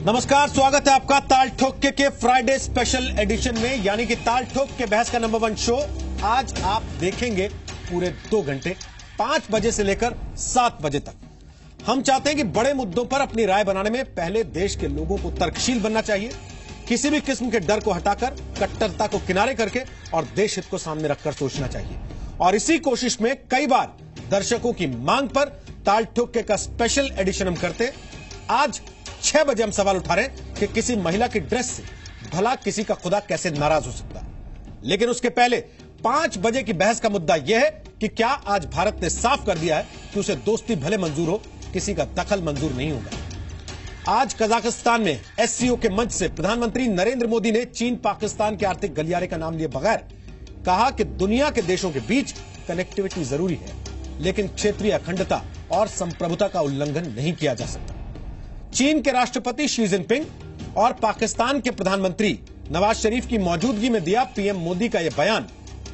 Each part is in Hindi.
नमस्कार, स्वागत है आपका ताल ठोक के फ्राइडे स्पेशल एडिशन में, यानी कि ताल ठोक के बहस का नंबर 1 शो। आज आप देखेंगे पूरे 2 घंटे 5 बजे से लेकर 7 बजे तक। हम चाहते हैं कि बड़े मुद्दों पर अपनी राय बनाने में पहले देश के लोगों को तर्कशील बनना चाहिए, किसी भी किस्म के डर को हटाकर कट्टरता को किनारे करके और देश हित को सामने रखकर सोचना चाहिए। और इसी कोशिश में कई बार दर्शकों की मांग पर ताल ठोक के का स्पेशल एडिशन हम करते। आज 6 बजे हम सवाल उठा रहे हैं कि किसी महिला की ड्रेस से भला किसी का खुदा कैसे नाराज हो सकता है। लेकिन उसके पहले 5 बजे की बहस का मुद्दा यह है कि क्या आज भारत ने साफ कर दिया है कि उसे दोस्ती भले मंजूर हो, किसी का दखल मंजूर नहीं होगा। आज कजाकिस्तान में एससीओ के मंच से प्रधानमंत्री नरेंद्र मोदी ने चीन पाकिस्तान के आर्थिक गलियारे का नाम लिए बगैर कहा कि दुनिया के देशों के बीच कनेक्टिविटी जरूरी है, लेकिन क्षेत्रीय अखंडता और संप्रभुता का उल्लंघन नहीं किया जा सकता। चीन के राष्ट्रपति शी जिनपिंग और पाकिस्तान के प्रधानमंत्री नवाज शरीफ की मौजूदगी में दिया पीएम मोदी का यह बयान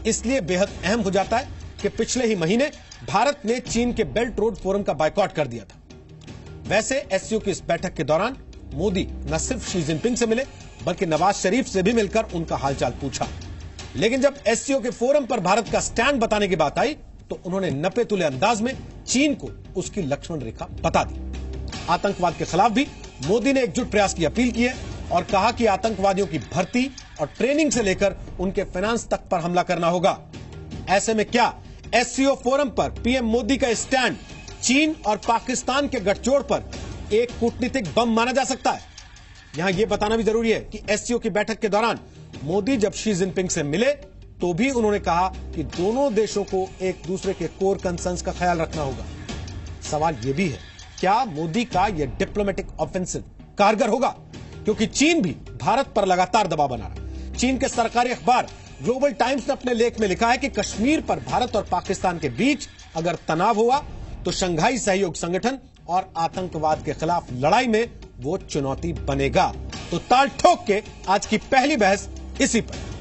इसलिए बेहद अहम हो जाता है कि पिछले ही महीने भारत ने चीन के बेल्ट रोड फोरम का बायकॉट कर दिया था। वैसे एससीओ की इस बैठक के दौरान मोदी न सिर्फ शी जिनपिंग से मिले बल्कि नवाज शरीफ से भी मिलकर उनका हालचाल पूछा। लेकिन जब एससीओ के फोरम पर भारत का स्टैंड बताने की बात आई तो उन्होंने नपे तुले अंदाज में चीन को उसकी लक्ष्मण रेखा बता दी। आतंकवाद के खिलाफ भी मोदी ने एकजुट प्रयास की अपील की है और कहा कि आतंकवादियों की भर्ती और ट्रेनिंग से लेकर उनके फाइनेंस तक पर हमला करना होगा। ऐसे में क्या एससीओ फोरम पर पीएम मोदी का स्टैंड चीन और पाकिस्तान के गठजोड़ पर एक कूटनीतिक बम माना जा सकता है? यहां यह बताना भी जरूरी है कि एससीओ की बैठक के दौरान मोदी जब शी जिनपिंग से मिले तो भी उन्होंने कहा कि दोनों देशों को एक दूसरे के कोर कंसर्न्स का ख्याल रखना होगा। सवाल यह भी है, क्या मोदी का यह डिप्लोमेटिक ऑफेंसिव कारगर होगा? क्योंकि चीन भी भारत पर लगातार दबाव बना रहा है। चीन के सरकारी अखबार ग्लोबल टाइम्स ने अपने लेख में लिखा है कि कश्मीर पर भारत और पाकिस्तान के बीच अगर तनाव हुआ तो शंघाई सहयोग संगठन और आतंकवाद के खिलाफ लड़ाई में वो चुनौती बनेगा। तो ताल ठोक के आज की पहली बहस इसी पर।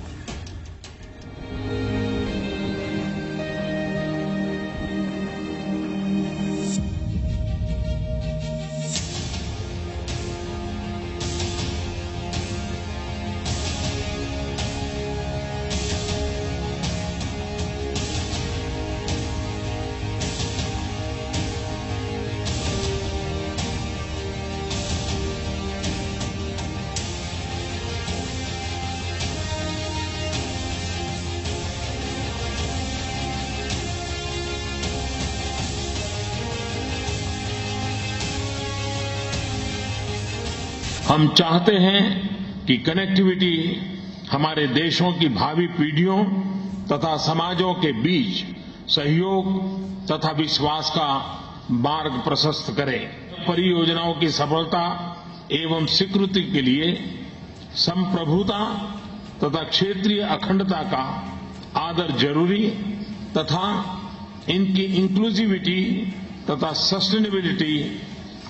हम चाहते हैं कि कनेक्टिविटी हमारे देशों की भावी पीढ़ियों तथा समाजों के बीच सहयोग तथा विश्वास का मार्ग प्रशस्त करे। परियोजनाओं की सफलता एवं स्वीकृति के लिए संप्रभुता तथा क्षेत्रीय अखंडता का आदर जरूरी तथा इनकी इंक्लूसिविटी तथा सस्टेनेबिलिटी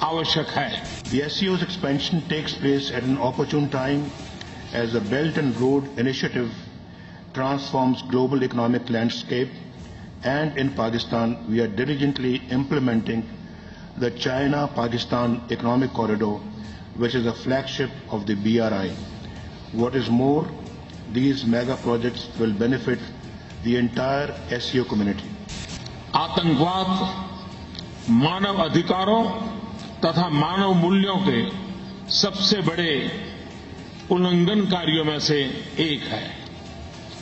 आवश्यक है। The SCO's expansion takes place at an opportune time as the Belt and Road Initiative transforms global economic landscape, and in Pakistan we are diligently implementing the China-Pakistan Economic Corridor, which is a flagship of the BRI. What is more, these mega projects will benefit the entire SCO community. आतंकवाद मानव अधिकारों तथा मानव मूल्यों के सबसे बड़े उल्लंघनकारियों में से एक है।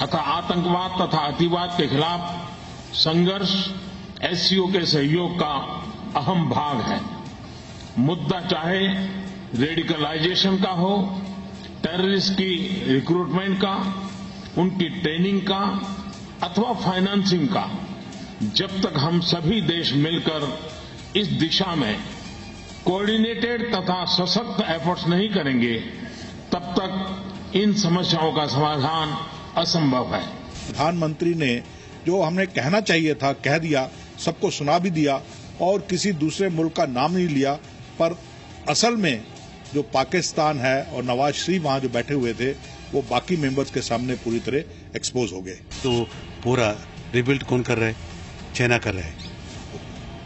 अतः आतंकवाद तथा अतिवाद के खिलाफ संघर्ष एससीओ के सहयोग का अहम भाग है। मुद्दा चाहे रेडिकलाइजेशन का हो, टेररिस्ट की रिक्रूटमेंट का, उनकी ट्रेनिंग का अथवा फाइनेंसिंग का, जब तक हम सभी देश मिलकर इस दिशा में कोऑर्डिनेटेड तथा सशक्त एफर्ट्स नहीं करेंगे तब तक इन समस्याओं का समाधान असंभव है। प्रधानमंत्री ने जो हमने कहना चाहिए था कह दिया, सबको सुना भी दिया और किसी दूसरे मुल्क का नाम नहीं लिया, पर असल में जो पाकिस्तान है और नवाज शरीफ वहां जो बैठे हुए थे वो बाकी मेंबर्स के सामने पूरी तरह एक्सपोज हो गए। तो पूरा रिबिल्ड कौन कर रहा है? चाइना कर रहा है।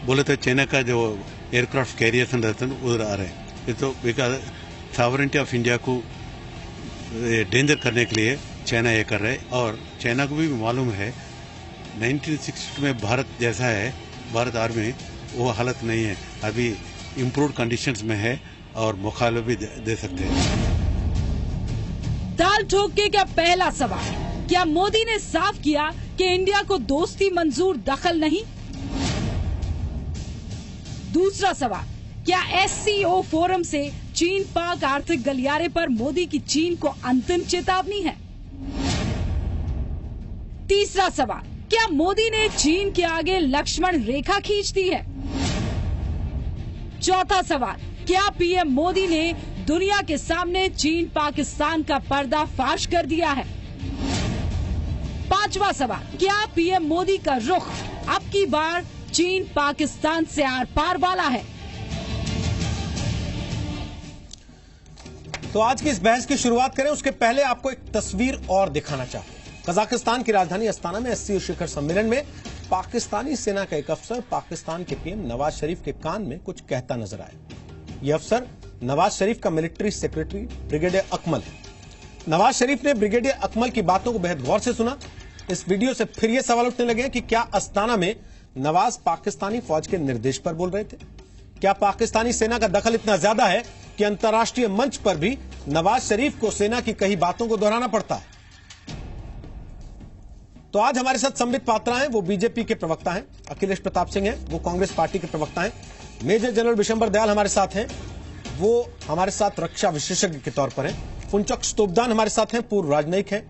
बोले तो चाइना का जो एयरक्राफ्ट कैरियर्स रहते हैं उधर आ रहे हैं। ये तो सॉवरेंटी ऑफ इंडिया को डेंजर करने के लिए चाइना ये कर रहा है। और चाइना को भी मालूम है 1960 में भारत जैसा है, भारत आर्मी वो हालत नहीं है, अभी इम्प्रूव्ड कंडीशंस में है और मुकाबले भी दे सकते हैं। दाल ठोके का पहला सवाल, क्या मोदी ने साफ किया कि इंडिया को दोस्ती मंजूर, दखल नहीं? दूसरा सवाल, क्या SCO फोरम से चीन पाक आर्थिक गलियारे पर मोदी की चीन को अंतिम चेतावनी है? तीसरा सवाल, क्या मोदी ने चीन के आगे लक्ष्मण रेखा खींच दी है? चौथा सवाल, क्या PM मोदी ने दुनिया के सामने चीन पाकिस्तान का पर्दाफाश कर दिया है? पांचवा सवाल, क्या PM मोदी का रुख अब की बार चीन पाकिस्तान से आर पार वाला है? तो आज की इस बहस की शुरुआत करें उसके पहले आपको एक तस्वीर और दिखाना चाहूंगा। कजाकिस्तान की राजधानी अस्ताना में SCO शिखर सम्मेलन में पाकिस्तानी सेना का एक अफसर पाकिस्तान के PM नवाज शरीफ के कान में कुछ कहता नजर आया। यह अफसर नवाज शरीफ का मिलिट्री सेक्रेटरी ब्रिगेडियर अकमल है। नवाज शरीफ ने ब्रिगेडियर अकमल की बातों को बेहद गौर से सुना। इस वीडियो से फिर यह सवाल उठने लगे कि क्या अस्ताना में नवाज पाकिस्तानी फौज के निर्देश पर बोल रहे थे? क्या पाकिस्तानी सेना का दखल इतना ज्यादा है कि अंतर्राष्ट्रीय मंच पर भी नवाज शरीफ को सेना की कही बातों को दोहराना पड़ता है? तो आज हमारे साथ संबित पात्रा हैं, वो बीजेपी के प्रवक्ता हैं। अखिलेश प्रताप सिंह हैं, वो कांग्रेस पार्टी के प्रवक्ता हैं। मेजर जनरल विशंबर दयाल हमारे साथ हैं, वो हमारे साथ रक्षा विशेषज्ञ के तौर पर हैं। फुनचक स्तोपदान हमारे साथ हैं, पूर्व राजनयिक हैं,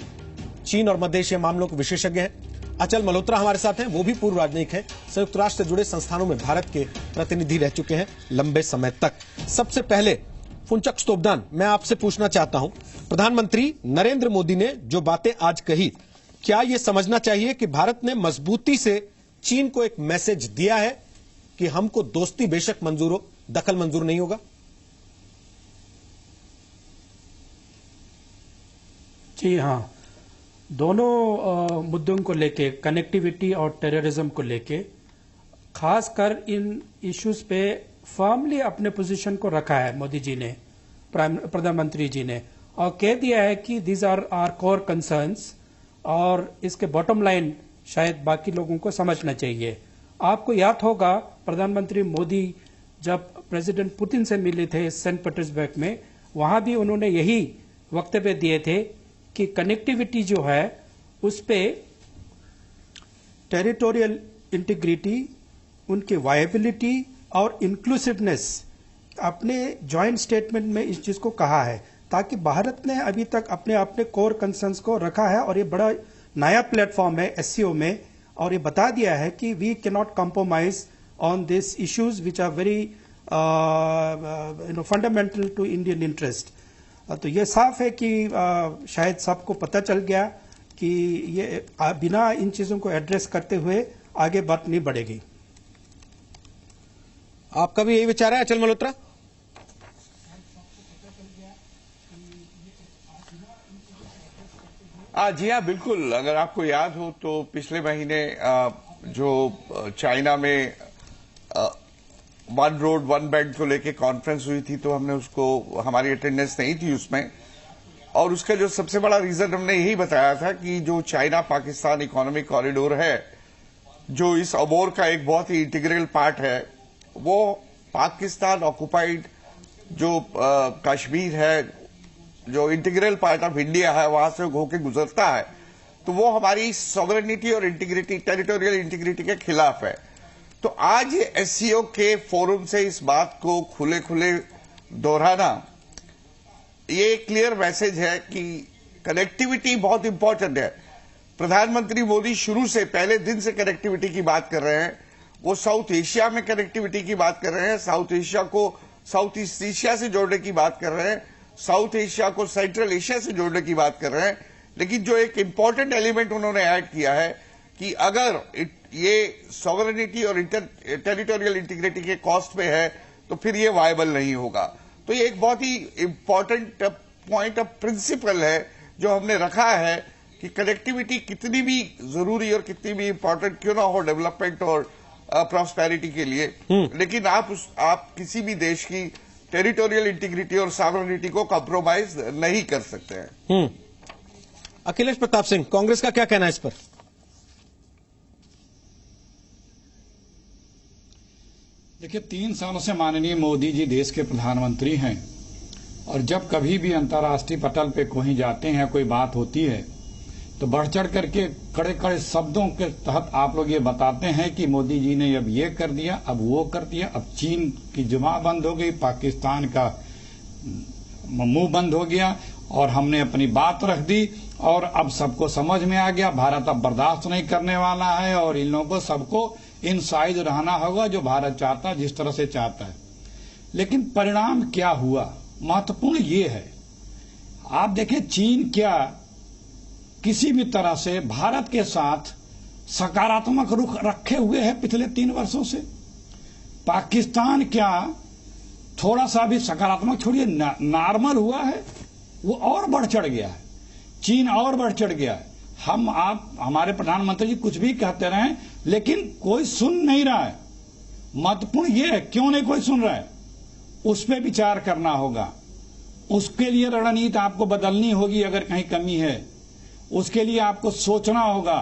चीन और मध्य एशिया मामलों के विशेषज्ञ हैं। अचल मल्होत्रा हमारे साथ हैं, वो भी पूर्व राजनयिक हैं, संयुक्त राष्ट्र से जुड़े संस्थानों में भारत के प्रतिनिधि रह चुके हैं लंबे समय तक। सबसे पहले फुनचक स्तोपदान, मैं आपसे पूछना चाहता हूं, प्रधानमंत्री नरेंद्र मोदी ने जो बातें आज कही, क्या यह समझना चाहिए कि भारत ने मजबूती से चीन को एक मैसेज दिया है कि हमको दोस्ती बेशक मंजूर हो, दखल मंजूर नहीं होगा? जी हाँ, दोनों मुद्दों को लेके, कनेक्टिविटी और टेररिज्म को लेके, खासकर इन इश्यूज पे फर्मली अपने पोजीशन को रखा है मोदी जी ने, प्रधानमंत्री जी ने, और कह दिया है कि these are our core concerns, और इसके बॉटम लाइन शायद बाकी लोगों को समझना चाहिए। आपको याद होगा प्रधानमंत्री मोदी जब प्रेसिडेंट पुतिन से मिले थे सेंट पीटर्सबर्ग में, वहां भी उन्होंने यही वक्तव्य दिए थे कि कनेक्टिविटी जो है उस पे टेरिटोरियल इंटीग्रिटी, उनकी वायबिलिटी और इंक्लूसिवनेस अपने जॉइंट स्टेटमेंट में इस चीज को कहा है, ताकि भारत ने अभी तक अपने कोर कंसर्न्स को रखा है। और ये बड़ा नया प्लेटफॉर्म है SCO में, और ये बता दिया है कि we can not compromise on this issues which are very fundamental to Indian interest. तो ये साफ है कि शायद सबको पता चल गया कि ये बिना इन चीजों को एड्रेस करते हुए आगे बात नहीं बढ़ेगी। आपका भी यही विचार है अचल मल्होत्रा? जी हाँ, बिल्कुल। अगर आपको याद हो तो पिछले महीने जो चाइना में वन रोड वन बेल्ट को लेके कॉन्फ्रेंस हुई थी, तो हमने उसको, हमारी अटेंडेंस नहीं थी उसमें, और उसका जो सबसे बड़ा रीजन हमने यही बताया था कि जो चाइना पाकिस्तान इकोनॉमिक कॉरिडोर है, जो इस अबोर का एक बहुत ही इंटीग्रल पार्ट है, वो पाकिस्तान ऑक्युपाइड जो कश्मीर है, जो इंटीग्रल पार्ट ऑफ इंडिया है, वहां से होकर गुजरता है, तो वो हमारी सॉवरेनिटी और इंटीग्रिटी, टेरिटोरियल इंटीग्रिटी के खिलाफ है। तो आज SCO के फोरम से इस बात को खुले खुले दोहराना, ये क्लियर मैसेज है कि कनेक्टिविटी बहुत इंपॉर्टेंट है। प्रधानमंत्री मोदी शुरू से, पहले दिन से कनेक्टिविटी की बात कर रहे हैं। वो साउथ एशिया में कनेक्टिविटी की बात कर रहे हैं, साउथ एशिया को साउथ ईस्ट एशिया से जोड़ने की बात कर रहे हैं, साउथ एशिया को सेंट्रल एशिया से जोड़ने की बात कर रहे हैं। लेकिन जो एक इंपॉर्टेंट एलिमेंट उन्होंने ऐड किया है कि अगर ये सॉवरेनिटी और टेरिटोरियल इंटीग्रिटी के कॉस्ट पे है, तो फिर ये वायबल नहीं होगा। तो ये एक बहुत ही इंपॉर्टेंट पॉइंट ऑफ प्रिंसिपल है जो हमने रखा है कि कनेक्टिविटी कितनी भी जरूरी और कितनी भी इंपॉर्टेंट क्यों ना हो डेवलपमेंट और प्रॉस्पेरिटी के लिए, लेकिन आप किसी भी देश की टेरिटोरियल इंटीग्रिटी और सॉवरेनिटी को कॉम्प्रोमाइज नहीं कर सकते हैं। अखिलेश प्रताप सिंह, कांग्रेस का क्या कहना है इस पर? देखिए, 3 सालों से माननीय मोदी जी देश के प्रधानमंत्री हैं और जब कभी भी अंतर्राष्ट्रीय पटल पे कहीं जाते हैं, कोई बात होती है तो बढ़ चढ़ करके कड़े कड़े शब्दों के तहत आप लोग ये बताते हैं कि मोदी जी ने अब ये कर दिया, अब वो कर दिया, अब चीन की जुबान बंद हो गई, पाकिस्तान का मुंह बंद हो गया और हमने अपनी बात रख दी और अब सबको समझ में आ गया, भारत अब बर्दाश्त नहीं करने वाला है और इन लोगों को सबको इन साइड रहना होगा जो भारत चाहता है, जिस तरह से चाहता है। लेकिन परिणाम क्या हुआ, महत्वपूर्ण ये है। आप देखें, चीन क्या किसी भी तरह से भारत के साथ सकारात्मक रुख रखे हुए है पिछले 3 वर्षों से? पाकिस्तान क्या थोड़ा सा भी सकारात्मक छोड़िए नॉर्मल हुआ है? वो और बढ़ चढ़ गया है, चीन और बढ़ चढ़ गया है। हम आप हमारे प्रधानमंत्री जी कुछ भी कहते रहे लेकिन कोई सुन नहीं रहा है। महत्वपूर्ण ये है, क्यों नहीं कोई सुन रहा है, उस पर विचार करना होगा। उसके लिए रणनीति आपको बदलनी होगी अगर कहीं कमी है। उसके लिए आपको सोचना होगा,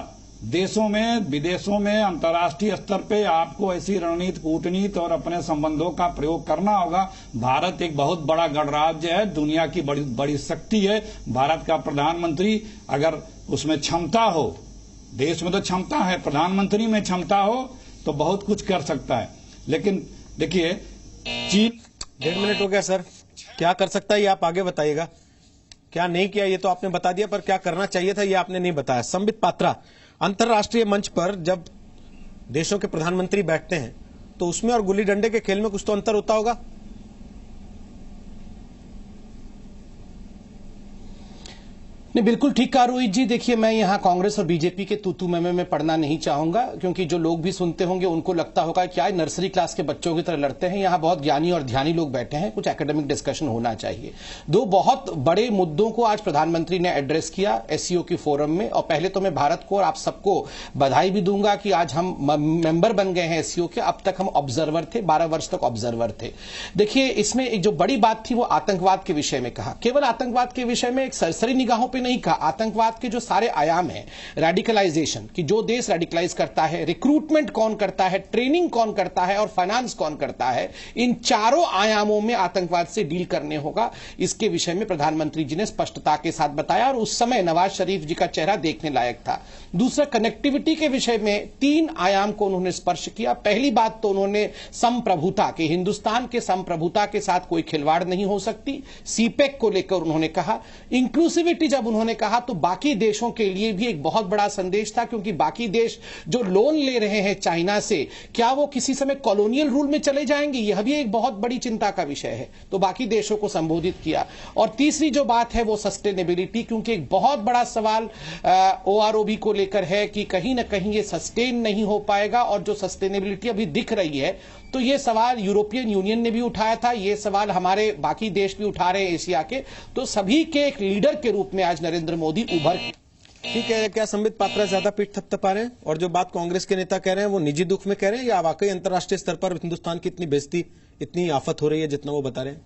देशों में विदेशों में अंतर्राष्ट्रीय स्तर पे आपको ऐसी रणनीति कूटनीति और अपने संबंधों का प्रयोग करना होगा। भारत एक बहुत बड़ा गणराज्य है, दुनिया की बड़ी बड़ी शक्ति है। भारत का प्रधानमंत्री अगर उसमें क्षमता हो, देश में तो क्षमता है, प्रधानमंत्री में क्षमता हो तो बहुत कुछ कर सकता है। लेकिन देखिए, चीन 1.5 मिनट हो गया सर, क्या कर सकता है ये आप आगे बताइएगा। क्या नहीं किया ये तो आपने बता दिया, पर क्या करना चाहिए था ये आपने नहीं बताया। संबित पात्रा, अंतर्राष्ट्रीय मंच पर जब देशों के प्रधानमंत्री बैठते हैं तो उसमें और गुल्ली डंडे के खेल में कुछ तो अंतर होता होगा। नहीं, बिल्कुल ठीक कहा रोहित जी। देखिए, मैं यहाँ कांग्रेस और बीजेपी के तू में पढ़ना नहीं चाहूंगा, क्योंकि जो लोग भी सुनते होंगे उनको लगता होगा कि आज नर्सरी क्लास के बच्चों की तरह लड़ते हैं। यहाँ बहुत ज्ञानी और ध्यानी लोग बैठे हैं, कुछ एकेडमिक डिस्कशन होना चाहिए। 2 बहुत बड़े मुद्दों को आज प्रधानमंत्री ने एड्रेस किया एससीओ की फोरम में। और पहले तो मैं भारत को और आप सबको बधाई भी दूंगा कि आज हम मेंबर बन गए हैं एससीओ के। अब तक हम ऑब्जर्वर थे, 12 वर्ष तक ऑब्जर्वर थे। देखिए, इसमें एक जो बड़ी बात थी वो आतंकवाद के विषय में कहा। केवल आतंकवाद के विषय में एक सरसरी निगाहों पर नहीं कहा, आतंकवाद के जो सारे आयाम हैं, रेडिकलाइजेशन की, जो देश रेडिकलाइज करता है, रिक्रूटमेंट कौन करता है, ट्रेनिंग कौन करता है और फाइनेंस कौन करता है, इन चारों आयामों में आतंकवाद से डील करने होगा। इसके विषय में प्रधानमंत्री जी ने स्पष्टता के साथ बताया और उस समय नवाज शरीफ जी का चेहरा देखने लायक था। दूसरा, कनेक्टिविटी के विषय में 3 आयाम को उन्होंने स्पर्श किया। पहली बात तो उन्होंने संप्रभुता के, हिंदुस्तान के संप्रभुता के साथ कोई खिलवाड़ नहीं हो सकती, सीपेक को लेकर उन्होंने कहा। इंक्लूसिविटी जब उन्होंने कहा तो बाकी देशों के लिए भी एक बहुत बड़ा संदेश था, क्योंकि बाकी देश जो लोन ले रहे हैं चाइना से, क्या वो किसी समय कॉलोनियल रूल में चले जाएंगे, यह भी एक बहुत बड़ी चिंता का विषय है। तो बाकी देशों को संबोधित किया। और तीसरी जो बात है वो सस्टेनेबिलिटी, क्योंकि एक बहुत बड़ा सवाल ओआरओबी को लेकर है कि कहीं ना कहीं ये सस्टेन नहीं हो पाएगा। और जो सस्टेनेबिलिटी अभी दिख रही है, तो ये सवाल यूरोपियन यूनियन ने भी उठाया था, ये सवाल हमारे बाकी देश भी उठा रहे हैं एशिया के। तो सभी के एक लीडर के रूप में आज नरेंद्र मोदी उभर। ठीक है, क्या संबित पात्रा ज्यादा पीठ थपथपा रहे हैं और जो बात कांग्रेस के नेता कह रहे हैं वो निजी दुख में कह रहे हैं, या वाकई अंतर्राष्ट्रीय स्तर पर हिंदुस्तान की इतनी बेइज्जती, इतनी आफत हो रही है जितना वो बता रहे हैं?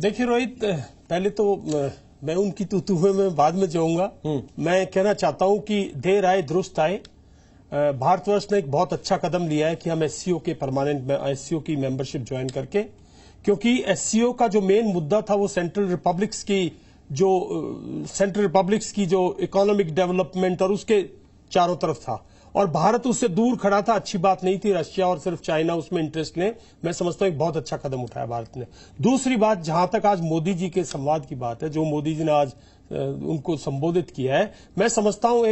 देखिए रोहित, पहले तो मैं उनकी तूतू में बाद में जाऊंगा। मैं कहना चाहता हूं कि देर आए दुरुस्त आए। भारतवर्ष ने एक बहुत अच्छा कदम लिया है कि हम एससीओ के परमानेंट एससीओ की मेंबरशिप ज्वाइन करके, क्योंकि एससीओ का जो मेन मुद्दा था वो सेंट्रल रिपब्लिक्स की जो इकोनॉमिक डेवलपमेंट और उसके चारों तरफ था, और भारत उससे दूर खड़ा था। अच्छी बात नहीं थी, रशिया और सिर्फ चाइना उसमें इंटरेस्ट लें। मैं समझता हूं एक बहुत अच्छा कदम उठाया भारत ने। दूसरी बात, जहां तक आज मोदी जी के संवाद की बात है, जो मोदी जी ने आज उनको संबोधित किया है, मैं समझता हूं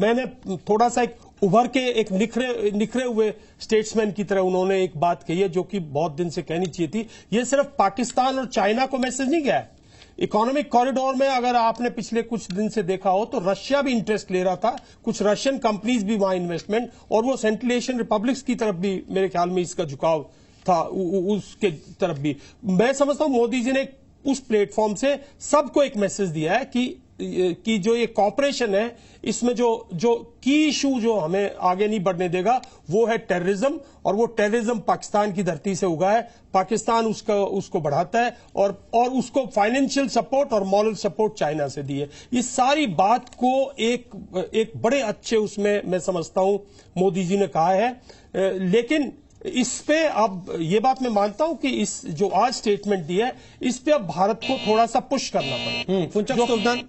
मैंने थोड़ा सा एक उभर के एक निखरे हुए स्टेट्समैन की तरह उन्होंने एक बात कही है जो कि बहुत दिन से कहनी चाहिए थी। ये सिर्फ पाकिस्तान और चाइना को मैसेज नहीं गया है। इकोनॉमिक कॉरिडोर में अगर आपने पिछले कुछ दिन से देखा हो तो रशिया भी इंटरेस्ट ले रहा था, कुछ रशियन कंपनीज भी वहां इन्वेस्टमेंट, और वो सेंट्रल एशियन रिपब्लिक्स की तरफ भी मेरे ख्याल में इसका झुकाव था, उसके तरफ भी। मैं समझता हूं मोदी जी ने उस प्लेटफॉर्म से सबको एक मैसेज दिया है कि की जो ये कॉपरेशन है, इसमें जो की इशू जो हमें आगे नहीं बढ़ने देगा वो है टेररिज्म, और वो टेररिज्म पाकिस्तान की धरती से उगा है। पाकिस्तान उसको बढ़ाता है और उसको फाइनेंशियल सपोर्ट और मॉरल सपोर्ट चाइना से दी है। इस सारी बात को एक बड़े अच्छे उसमें मैं समझता हूं मोदी जी ने कहा है। लेकिन इस पे अब ये बात मैं मानता हूं कि इस जो आज स्टेटमेंट दिया है, इस पे अब भारत को थोड़ा सा पुश करना पड़ेगा। फुनचक सुल्तान,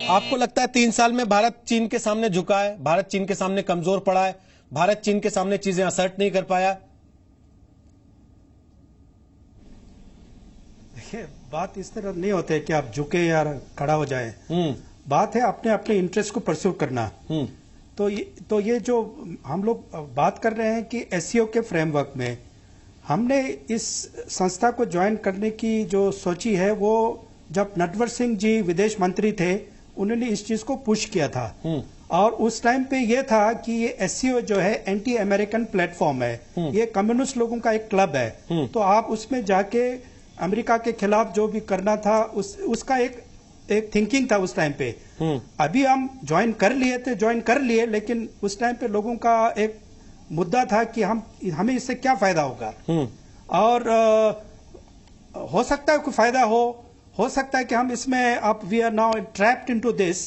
आपको लगता है 3 साल में भारत चीन के सामने झुका है, भारत चीन के सामने कमजोर पड़ा है, भारत चीन के सामने चीजें असर्ट नहीं कर पाया? देखिए, बात इस तरह नहीं होती है कि आप झुके या खड़ा हो जाए। बात है अपने अपने इंटरेस्ट को परस्यू करना। तो ये जो हम लोग बात कर रहे हैं कि एससीओ के फ्रेमवर्क में हमने इस संस्था को ज्वाइन करने की जो सोची है, वो जब नटवर सिंह जी विदेश मंत्री थे उन्होंने इस चीज को पुश किया था। और उस टाइम पे ये था कि ये एससीओ जो है एंटी अमेरिकन प्लेटफॉर्म है, ये कम्युनिस्ट लोगों का एक क्लब है। तो आप उसमें जाके अमेरिका के खिलाफ जो भी करना था उसका एक थिंकिंग था उस टाइम पे। अभी हम ज्वाइन कर लिए, लेकिन उस टाइम पे लोगों का एक मुद्दा था कि हमें इससे क्या फायदा होगा। और हो सकता है कोई फायदा हो सकता है कि हम इसमें आप we are now trapped into this.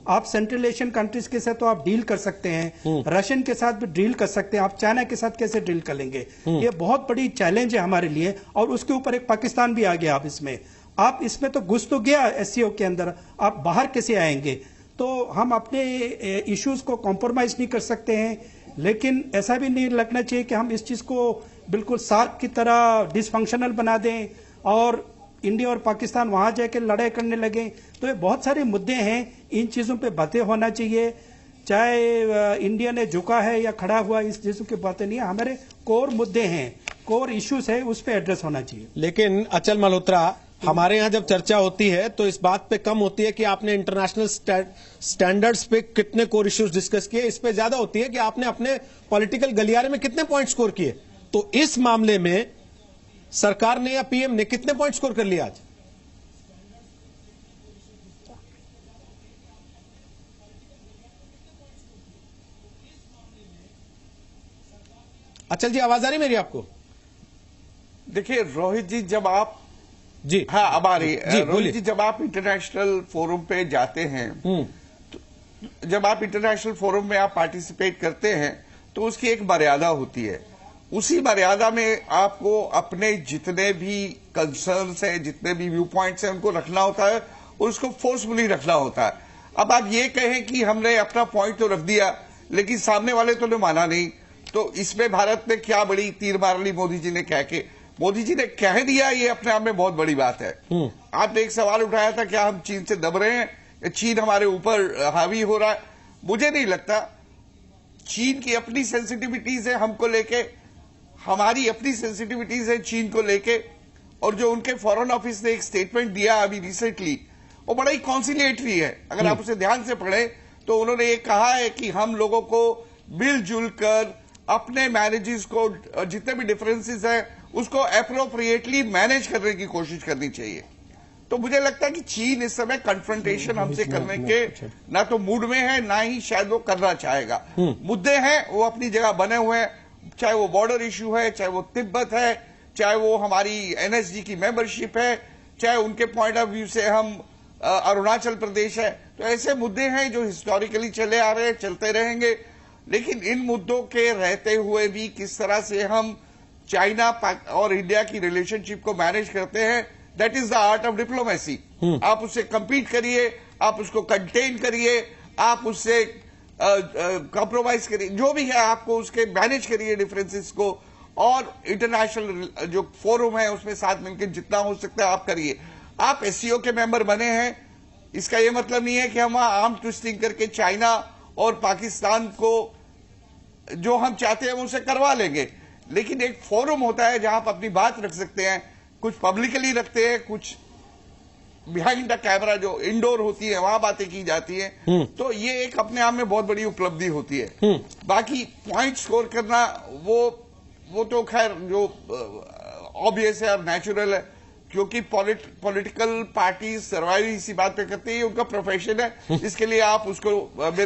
आप सेंट्रल एशियन कंट्रीज के साथ तो आप डील कर सकते हैं, रशियन के साथ भी डील कर सकते हैं, आप चाइना के साथ कैसे डील कर लेंगे? ये बहुत बड़ी चैलेंज है हमारे लिए। और उसके ऊपर एक पाकिस्तान भी आ गया। आप इसमें तो घुस तो गया एससीओ के अंदर, आप बाहर कैसे आएंगे? तो हम अपने इश्यूज को कॉम्प्रोमाइज नहीं कर सकते हैं, लेकिन ऐसा भी नहीं लगना चाहिए कि हम इस चीज को बिल्कुल सार्क की तरह डिसफंक्शनल बना दें और इंडिया और पाकिस्तान वहां जाके लड़ाई करने लगे। तो ये बहुत सारे मुद्दे हैं, इन चीजों पे बातें होना चाहिए। चाहे इंडिया ने झुका है या खड़ा हुआ, इस चीजों की बातें नहीं है। हमारे कोर मुद्दे हैं, कोर इश्यूज है, उस पर एड्रेस होना चाहिए। लेकिन अचल मल्होत्रा, हमारे यहां जब चर्चा होती है तो इस बात पे कम होती है कि आपने इंटरनेशनल स्टैंडर्ड्स पे कितने कोर इश्यूज डिस्कस किए, इस पे ज्यादा होती है कि आपने अपने पॉलिटिकल गलियारे में कितने पॉइंट स्कोर किए। तो इस मामले में सरकार ने या पीएम ने कितने पॉइंट स्कोर कर लिया आज? अचल जी, आवाज आ रही मेरी आपको? देखिए रोहित जी, जब आप जी हाँ अब आ रही है रोहित जी, जब आप इंटरनेशनल फोरम पे जाते हैं, तो जब आप इंटरनेशनल फोरम में आप पार्टिसिपेट करते हैं तो उसकी एक मर्यादा होती है। उसी मर्यादा में आपको अपने जितने भी कंसर्न्स हैं, जितने भी व्यू पॉइंट्स हैं, उनको रखना होता है और उसको फोर्सफुली रखना होता है। अब आप ये कहें कि हमने अपना पॉइंट तो रख दिया लेकिन सामने वाले तो ने माना नहीं, तो इसमें भारत ने क्या बड़ी तीर मार ली मोदी जी ने कह के? मोदी जी ने कह दिया, ये अपने आप में बहुत बड़ी बात है। आपने एक सवाल उठाया था, क्या हम चीन से दब रहे हैं या चीन हमारे ऊपर हावी हो रहा है? मुझे नहीं लगता। चीन की अपनी सेंसिटिविटीज है हमको लेके, हमारी अपनी सेंसिटिविटीज है चीन को लेके। और जो उनके फॉरेन ऑफिस ने एक स्टेटमेंट दिया अभी रिसेंटली, वो बड़ा ही कॉन्सिलिएटरी है। अगर आप उसे ध्यान से पढ़ें तो उन्होंने ये कहा है कि हम लोगों को मिलजुल कर अपने मैनेजेस को, जितने भी डिफरेंसेस हैं, उसको अप्रोप्रिएटली मैनेज करने की कोशिश करनी चाहिए। तो मुझे लगता है कि चीन इस समय कन्फ्रंटेशन हमसे करने के ना तो मूड में है, ना ही शायद वो करना चाहेगा। मुद्दे हैं, वो अपनी जगह बने हुए हैं, चाहे वो बॉर्डर इश्यू है, चाहे वो तिब्बत है, चाहे वो हमारी एनएसजी की मेंबरशिप है, चाहे उनके पॉइंट ऑफ व्यू से हम अरुणाचल प्रदेश है। तो ऐसे मुद्दे हैं जो हिस्टोरिकली चले आ रहे हैं, चलते रहेंगे। लेकिन इन मुद्दों के रहते हुए भी किस तरह से हम चाइना और इंडिया की रिलेशनशिप को मैनेज करते हैं, that is the art of diplomacy. आप उससे कंपीट करिए, आप उसको कंटेन करिए, आप उससे कॉम्प्रोमाइज करिए, जो भी है आपको उसके मैनेज करिए डिफरेंसेस को, और इंटरनेशनल जो फोरम है उसमें साथ मिलकर जितना हो सकता है आप करिए। आप एससीओ के मेंबर बने हैं, इसका यह मतलब नहीं है कि हम आर्म ट्विस्टिंग करके चाइना और पाकिस्तान को जो हम चाहते हैं उनसे करवा लेंगे। लेकिन एक फोरम होता है जहां आप अपनी बात रख सकते हैं, कुछ पब्लिकली रखते हैं, कुछ बिहाइंड द कैमरा जो इंडोर होती है वहां बातें की जाती हैं। तो ये एक अपने आप में बहुत बड़ी उपलब्धि होती है। बाकी पॉइंट स्कोर करना वो तो खैर जो ऑब्वियस है और नेचुरल है। क्योंकि पॉलिटिकल पार्टी सर्वाइव इसी बात पे करते हैं, ये उनका प्रोफेशन है। इसके लिए आप उसको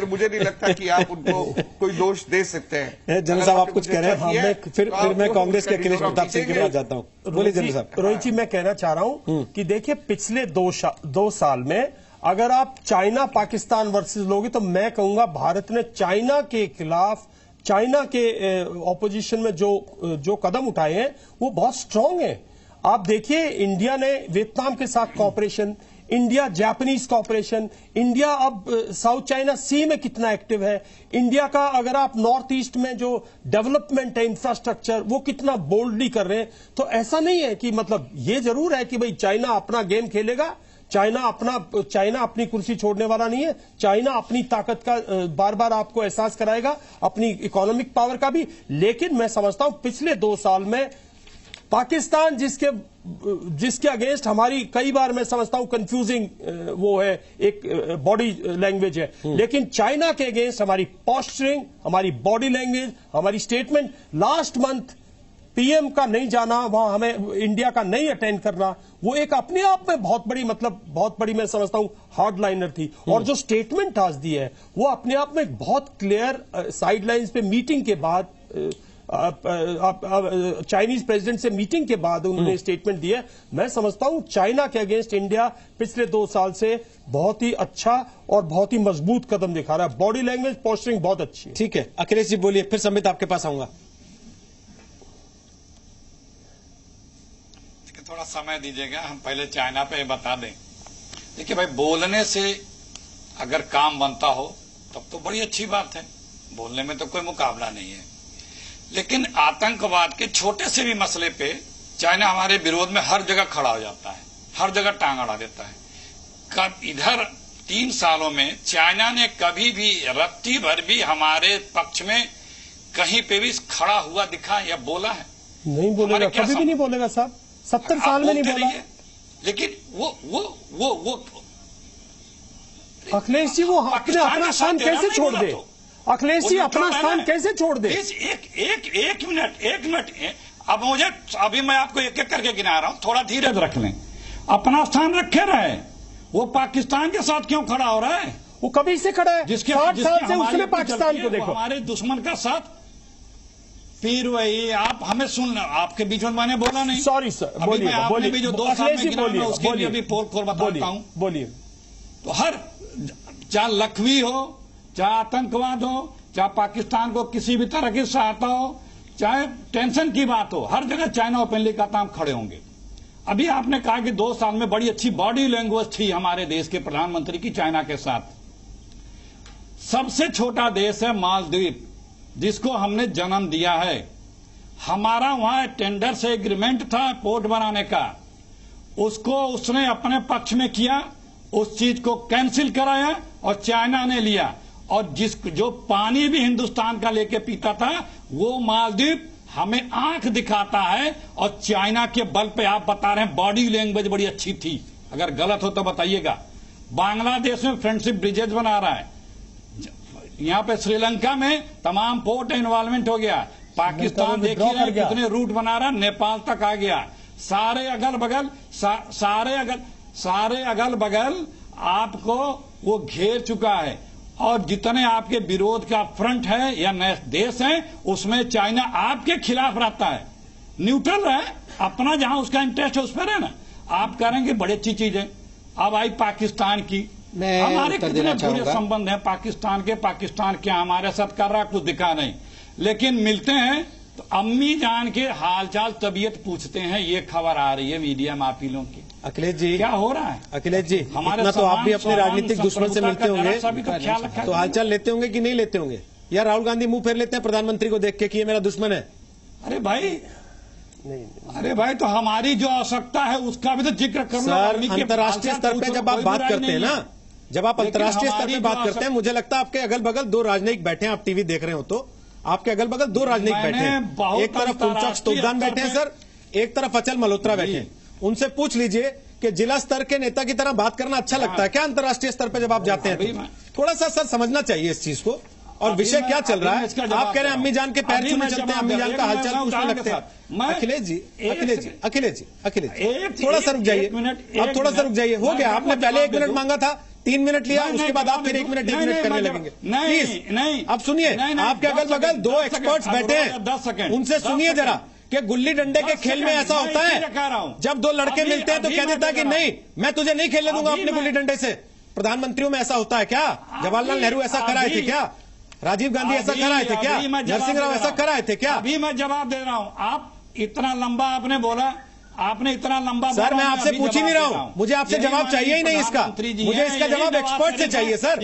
मुझे नहीं लगता कि आप उनको कोई दोष दे सकते हैं। जनरल साहब आप कुछ कह रहे हैं, फिर मैं कांग्रेस के अखिलेश प्रताप सिंह के पास जाता हूं। बोलिए जनरल साहब। रोहित जी, मैं कहना चाह रहा हूं कि देखिए पिछले 2 साल में अगर आप चाइना पाकिस्तान वर्सेस लोगे तो मैं कहूंगा भारत ने चाइना के खिलाफ, चाइना के ऑपोजिशन में जो कदम उठाए हैं वो बहुत स्ट्रांग है। आप देखिए इंडिया ने वियतनाम के साथ cooperation, India Japanese cooperation, India अब साउथ चाइना सी में कितना एक्टिव है, इंडिया का अगर आप नॉर्थ ईस्ट में जो डेवलपमेंट है इंफ्रास्ट्रक्चर वो कितना बोल्डली कर रहे हैं। तो ऐसा नहीं है कि मतलब ये जरूर है कि भाई चाइना अपना गेम खेलेगा, चाइना अपनी कुर्सी छोड़ने वाला नहीं है। चाइना अपनी ताकत का बार बार आपको एहसास कराएगा, अपनी इकोनॉमिक पावर का भी। लेकिन मैं समझता हूं पिछले 2 साल में पाकिस्तान जिसके अगेंस्ट हमारी कई बार मैं समझता हूं कंफ्यूजिंग वो है, एक बॉडी लैंग्वेज है, लेकिन चाइना के अगेंस्ट हमारी पोस्चरिंग, हमारी बॉडी लैंग्वेज, हमारी स्टेटमेंट, लास्ट मंथ पीएम का नहीं जाना, वहां हमें इंडिया का नहीं अटेंड करना, वो एक अपने आप में बहुत बड़ी मैं समझता हूं हार्ड लाइनर थी। और जो स्टेटमेंट आज दी है वो अपने आप में बहुत क्लियर, साइडलाइंस पे मीटिंग के बाद, चाइनीज प्रेसिडेंट से मीटिंग के बाद उन्होंने स्टेटमेंट दिया है। मैं समझता हूं चाइना के अगेंस्ट इंडिया पिछले 2 साल से बहुत ही अच्छा और बहुत ही मजबूत कदम दिखा रहा है। बॉडी लैंग्वेज, पोस्टरिंग बहुत अच्छी है। ठीक है अखिलेश जी बोलिए, फिर संबित आपके पास आऊंगा। थोड़ा समय दीजिएगा, हम पहले चाइना पे बता दें। देखिए भाई, बोलने से अगर काम बनता हो तब तो बड़ी अच्छी बात है, बोलने में तो कोई मुकाबला नहीं है। लेकिन आतंकवाद के छोटे से भी मसले पे चाइना हमारे विरोध में हर जगह खड़ा हो जाता है, हर जगह टांग अड़ा देता है। कब इधर 3 सालों में चाइना ने कभी भी रत्ती भर भी हमारे पक्ष में कहीं पे भी खड़ा हुआ दिखा या बोला है? नहीं बोलेगा, कभी भी नहीं बोलेगा साहब, 70 साल में नहीं बोला। लेकिन वो अखिलेश जी वो अपना स्थान कैसे छोड़ दे? अखिलेश जी अपना स्थान कैसे छोड़ दे? एक मिनट, अब मुझे अभी मैं आपको एक एक करके गिना रहा हूं, थोड़ा धीरज रख लें। अपना स्थान रखे रहे, वो पाकिस्तान के साथ क्यों खड़ा हो रहा है? वो कभी से खड़ा है, 60 साल से उसने पाकिस्तान को देखो, हमारे दुश्मन का साथ। फिर वही आप हमें सुन, आपके बीच में मैंने बोला नहीं। सॉरी सर, बोलिए आपने भी जो 2 साल में गिना उसके लिए अभी पोल खोल बताता हूं। बोलिए। तो हर, चाहे लखवी हो, चाहे आतंकवाद हो, चाहे पाकिस्तान को किसी भी तरह की सहायता हो, चाहे टेंशन की बात हो, हर जगह चाइना ओपनली का हम खड़े होंगे। अभी आपने कहा कि 2 साल में बड़ी अच्छी बॉडी लैंग्वेज थी हमारे देश के प्रधानमंत्री की चाइना के साथ। सबसे छोटा देश है मालदीव, जिसको हमने जन्म दिया है। हमारा वहां टेंडर से एग्रीमेंट था पोर्ट बनाने का, उसको उसने अपने पक्ष में किया, उस चीज को कैंसिल कराया और चाइना ने लिया। और जो पानी भी हिंदुस्तान का लेके पीता था, वो मालदीव हमें आंख दिखाता है। और चाइना के बल पे आप बता रहे हैं बॉडी लैंग्वेज बड़ी अच्छी थी, अगर गलत हो तो बताइएगा। बांग्लादेश में फ्रेंडशिप ब्रिजेज बना रहा है, यहाँ पे श्रीलंका में तमाम पोर्ट इन्वॉल्वमेंट हो गया। पाकिस्तान देखिए रहे कितने रूट बना रहा, नेपाल तक आ गया। सारे अगल बगल आपको वो घेर चुका है। और जितने आपके विरोध का फ्रंट है या देश है, उसमें चाइना आपके खिलाफ रहता है, न्यूट्रल है, अपना जहां उसका इंटरेस्ट है उस पर है ना। आप करेंगे बड़ी अच्छी चीज है। अब आई पाकिस्तान की, हमारे कितने बुरे संबंध हैं पाकिस्तान के, पाकिस्तान क्या हमारे साथ कर रहा कुछ दिखा नहीं, लेकिन मिलते हैं तो अम्मी जान के हालचाल तबीयत पूछते हैं। ये खबर आ रही है मीडिया में आप ही लोगों की। अखिलेश जी क्या हो रहा है? अखिलेश जी इतना तो आप भी अपने राजनीतिक दुश्मन से मिलते होंगे, तो हालचाल लेते होंगे कि नहीं लेते होंगे? या राहुल गांधी मुंह फेर लेते हैं प्रधानमंत्री को देख के कि ये मेरा दुश्मन है? अरे भाई तो हमारी जो आवश्यकता है उसका भी तो जिक्र करो। सर अंतर्राष्ट्रीय स्तर पे जब आप बात करते हैं ना, जब आप अंतर्राष्ट्रीय स्तर पे बात करते हैं, मुझे लगता है आपके अगल बगल 2 राजनयिक बैठे हैं, आप टीवी देख रहे हो तो आपके अगल बगल 2 राजनयिक बैठे हैं। एक तरफ फुलचौक तोपदान बैठे हैं सर, एक तरफ अचल मल्होत्रा बैठे हैं। उनसे पूछ लीजिए कि जिला स्तर के नेता की तरह बात करना अच्छा लगता है क्या अंतर्राष्ट्रीय स्तर पर जब आप जाते हैं? तो थोड़ा सा सर समझना चाहिए इस चीज को। और विषय क्या चल रहा है? आप कह रहे हैं अम्मी जान के पैर छूने चलते हैं, अम्मी जान का हालचाल पूछने लगते हैं। अखिलेश जी थोड़ा सा रुक जाइए, अब थोड़ा सा रुक जाइए। हो गया, आपने पहले 1 मिनट मांगा था, 3 मिनट लिया, उसके बाद आप फिर 1 मिनट 1 मिनट करने लगेंगे। प्लीज नहीं, अब सुनिए, आपके अगल बगल 2 एक्सपर्ट्स बैठे हैं, 10 सेकंड उनसे सुनिए जरा कि गुल्ली डंडे के खेल में ऐसा होता है जब 2 लड़के मिलते हैं तो कह देता है कि नहीं मैं तुझे नहीं खेलने दूंगा अपने गुल्ली डंडे से। प्रधानमंत्रियों में ऐसा होता है क्या? जवाहरलाल नेहरू ऐसा कराए थे क्या? राजीव गांधी ऐसा कराए थे क्या? नरसिंह राव ऐसा कराए थे क्या? अभी मैं जवाब दे रहा हूं। आप इतना लंबा आपने बोला, आपने इतना लंबा सर मैं आपसे पूछ ही नहीं रहा हूं, मुझे आपसे जवाब चाहिए ही नहीं इसका, मुझे इसका जवाब एक्सपर्ट से चाहिए सर,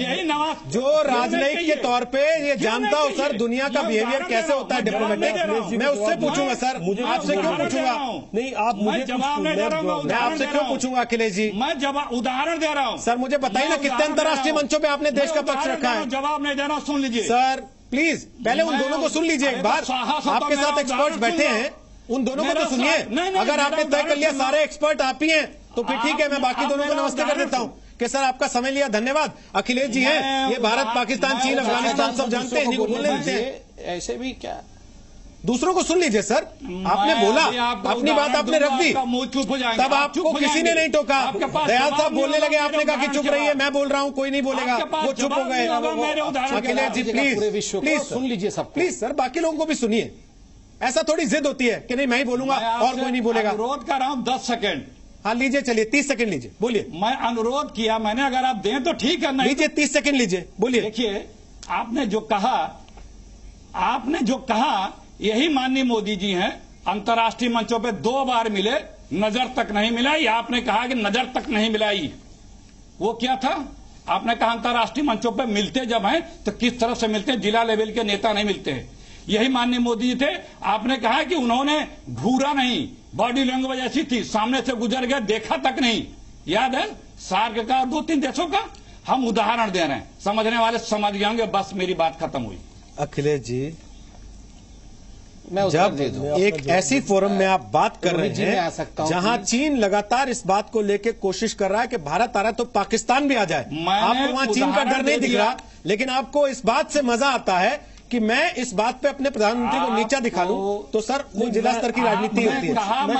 जो राजनयिक के तौर पे ये जानता हो सर दुनिया का बिहेवियर कैसे होता है डिप्लोमेटिक। मैं उससे पूछूंगा सर, आपसे क्यों पूछूंगा? नहीं आप मुझे जवाब नहीं दे रहा हूं, मैं आपसे क्यों पूछूंगा अखिलेश जी? मैं जवाब उदाहरण दे रहा हूं सर। मुझे बताइए ना कितने अंतर्राष्ट्रीय मंचों पे आपने देश का पक्ष रखा है? जवाब नहीं दे रहा, सुन लीजिए सर प्लीज, पहले उन दोनों को सुन लीजिए एक बार, आपके साथ एक्सपर्ट बैठे हैं, उन दोनों को तो सुनिए। अगर आपने तय कर लिया सारे एक्सपर्ट आप ही हैं तो फिर ठीक है, मैं बाकी दोनों को नमस्ते कर देता हूं कि सर आपका समय लिया, धन्यवाद। अखिलेश जी हैं, ये भारत पाकिस्तान चीन अफगानिस्तान सब जानते हैं, इन्हीं को बोलने देते हैं। ऐसे भी क्या, दूसरों को सुन लीजिए सर, आपने बोला अपनी बात आपने रख दी, तब आपको किसी ने नहीं टोका। दयाल साहब बोलने लगे, आपने कहा कि चुप रहिए, मैं बोल रहा हूं कोई नहीं बोलेगा, वो चुप हो गए। अखिलेश जी प्लीज प्लीज सुन लीजिए सब, प्लीज सर बाकी लोगों को भी सुनिए। ऐसा थोड़ी जिद होती है कि नहीं मैं ही बोलूंगा और कोई नहीं बोलेगा। अनुरोध कर रहा हूं 10 सेकंड। हाँ लीजिए, चलिए 30 सेकंड लीजिए, बोलिए। मैं अनुरोध किया मैंने, अगर आप दें तो ठीक है, नहीं लीजिए 30 सेकंड लीजिए, बोलिए। देखिए आपने जो कहा यही माननीय मोदी जी हैं। अंतर्राष्ट्रीय मंचों पे 2 बार मिले, नजर तक नहीं मिलाई। आपने कहा कि नजर तक नहीं मिलाई, वो क्या था? आपने कहा अंतर्राष्ट्रीय मंचों पे मिलते जब हैं तो किस तरह से मिलते हैं, जिला लेवल के नेता नहीं मिलते हैं। यही माननीय मोदी जी थे। आपने कहा कि उन्होंने घूरा नहीं, बॉडी लैंग्वेज ऐसी थी, सामने से गुजर गया, देखा तक नहीं। याद है सार्क का 2-3 देशों का? हम उदाहरण दे रहे हैं, समझने वाले समझ जाएंगे। बस मेरी बात खत्म हुई। अखिलेश जी, जब एक ऐसी फोरम में आप बात कर रहे हैं जहां चीन लगातार इस बात को लेकर कोशिश कर रहा है कि भारत आ रहा है तो पाकिस्तान भी आ जाए, आपको वहां चीन का डर नहीं दिख रहा, लेकिन आपको इस बात से मजा आता है कि मैं इस बात पे अपने प्रधानमंत्री को नीचा दिखा लूं, तो सर वो जिला स्तर की राजनीति होती है।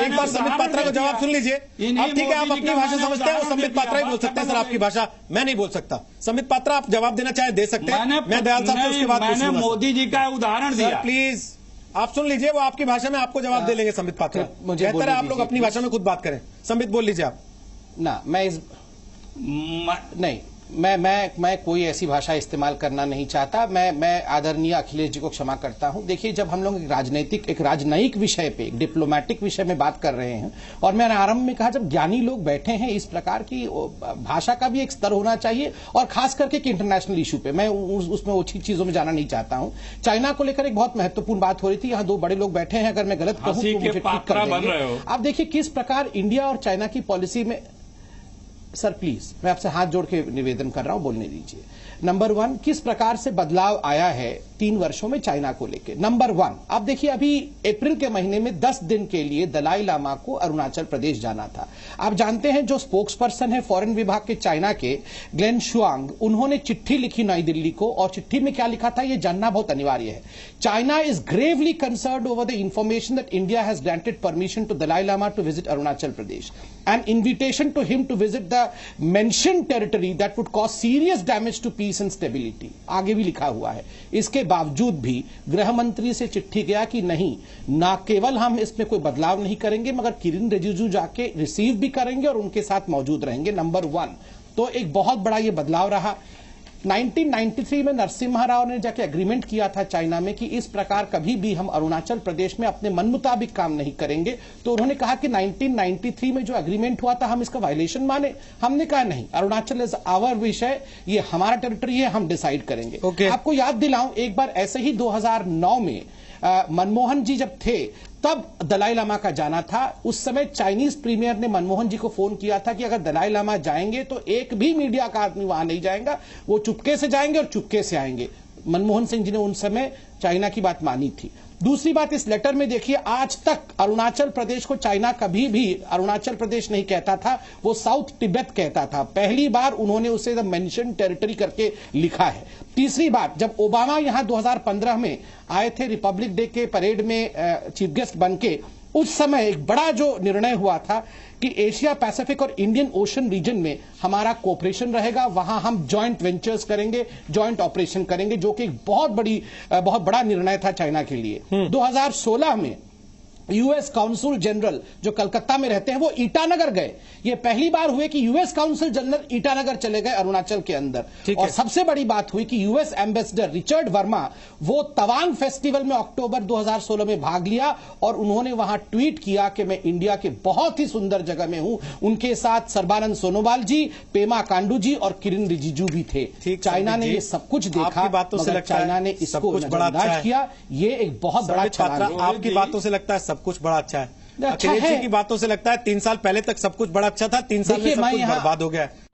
एक बार संबित पात्रा को जवाब सुन लीजिए। अब ठीक है, आप अपनी भाषा समझते हैं, वो संबित पात्रा ही बोल सकते हैं सर आपकी भाषा, मैं नहीं बोल सकता। संबित पात्रा आप जवाब देना चाहे दे सकते हैं, मैं दयाल साहब से उसके बाद मैंने मोदी जी का उदाहरण दिया। प्लीज आप सुन लीजिए, वो आपकी भाषा में आपको जवाब दे लेंगे संबित पात्रा। बेहतर है आप लोग अपनी भाषा में खुद बात करें। संबित बोल लीजिए आप। ना मैं कोई ऐसी भाषा इस्तेमाल करना नहीं चाहता। मैं आदरणीय अखिलेश जी को क्षमा करता हूं। देखिए, जब हम लोग एक राजनयिक विषय पे, एक डिप्लोमेटिक विषय में बात कर रहे हैं, और मैंने आरंभ में कहा जब ज्ञानी लोग बैठे हैं, इस प्रकार की भाषा का भी एक स्तर होना चाहिए, और खास करके एक इंटरनेशनल इशू पे मैं उसमें ओछी चीजों में जाना नहीं चाहता हूं। चाइना को लेकर एक बहुत महत्वपूर्ण बात हो रही थी, यहां 2 बड़े लोग बैठे हैं, अगर मैं गलत कहूं तो मुझे ठीक कर देंगे। आप देखिए किस प्रकार इंडिया और चाइना की पॉलिसी में, सर प्लीज मैं आपसे हाथ जोड़ के निवेदन कर रहा हूं, बोलने दीजिए। नंबर 1, किस प्रकार से बदलाव आया है 3 वर्षों में चाइना को लेकर। नंबर 1, आप देखिए अभी अप्रैल के महीने में 10 दिन के लिए दलाई लामा को अरुणाचल प्रदेश जाना था। आप जानते हैं जो स्पोक्स पर्सन है फॉरेन विभाग के चाइना के, ग्लेन शुआंग, उन्होंने चिट्ठी लिखी नई दिल्ली को, और चिट्ठी में क्या लिखा था यह जानना बहुत अनिवार्य है। China is gravely concerned over the information that India has granted permission to Dalai Lama to visit Arunachal Pradesh and invitation to him to visit the mention territory that would cause serious damage to peace and stability. आगे भी लिखा हुआ है। इसके बावजूद भी गृह मंत्री से चिट्ठी गया कि नहीं, ना केवल हम इसमें कोई बदलाव नहीं करेंगे, मगर किरेन रिजिजू जाके रिसीव भी करेंगे और उनके साथ मौजूद रहेंगे। नंबर 1, तो एक बहुत बड़ा ये बदलाव रहा। 1993 में नरसिम्हा राव ने जाके एग्रीमेंट किया था चाइना में कि इस प्रकार कभी भी हम अरुणाचल प्रदेश में अपने मन मुताबिक काम नहीं करेंगे। तो उन्होंने कहा कि 1993 में जो एग्रीमेंट हुआ था हम इसका वायलेशन माने। हमने कहा नहीं, अरुणाचल इज आवर विषय, ये हमारा टेरिटरी है, हम डिसाइड करेंगे। आपको याद दिलाऊं, एक बार ऐसे ही 2009 में मनमोहन जी जब थे तब दलाई लामा का जाना था। उस समय चाइनीज प्रीमियर ने मनमोहन जी को फोन किया था कि अगर दलाई लामा जाएंगे तो एक भी मीडिया का आदमी वहां नहीं जाएगा, वो चुपके से जाएंगे और चुपके से आएंगे। मनमोहन सिंह जी ने उन समय चाइना की बात मानी थी। दूसरी बात, इस लेटर में देखिए, आज तक अरुणाचल प्रदेश को चाइना कभी भी अरुणाचल प्रदेश नहीं कहता था, वो साउथ तिब्बत कहता था। पहली बार उन्होंने उसे द मेंशन टेरिटरी करके लिखा है। तीसरी बात, जब ओबामा यहां 2015 में आए थे रिपब्लिक डे के परेड में चीफ गेस्ट बन के, उस समय एक बड़ा जो निर्णय हुआ था कि एशिया पैसिफिक और इंडियन ओशन रीजन में हमारा कोऑपरेशन रहेगा, वहां हम जॉइंट वेंचर्स करेंगे, जॉइंट ऑपरेशन करेंगे, जो कि एक बहुत बड़ा निर्णय था चाइना के लिए। 2016 में यूएस काउंसिल जनरल जो कलकत्ता में रहते हैं वो ईटानगर गए। ये पहली बार हुए कि यूएस काउंसिल जनरल ईटानगर चले गए अरुणाचल के अंदर। और सबसे बड़ी बात हुई कि यूएस एम्बेसडर रिचर्ड वर्मा वो तवांग फेस्टिवल में अक्टूबर 2016 में भाग लिया और उन्होंने वहां ट्वीट किया कि मैं इंडिया के बहुत ही सुंदर जगह में हूं। उनके साथ सर्बानंद सोनोवाल जी, पेमा कांडू जी और किरण रिजिजू भी थे। चाइना ने ये सब कुछ देखा, मगर चाइना ने इसको नजरअंदाज किया। ये एक बहुत बड़ा छलांग है। आपकी बातों से लगता है सब कुछ बड़ा अच्छा है, अखिलेश जी की बातों से लगता है 3 साल पहले तक सब कुछ बड़ा अच्छा था, 3 साल में सब कुछ बर्बाद हो गया है।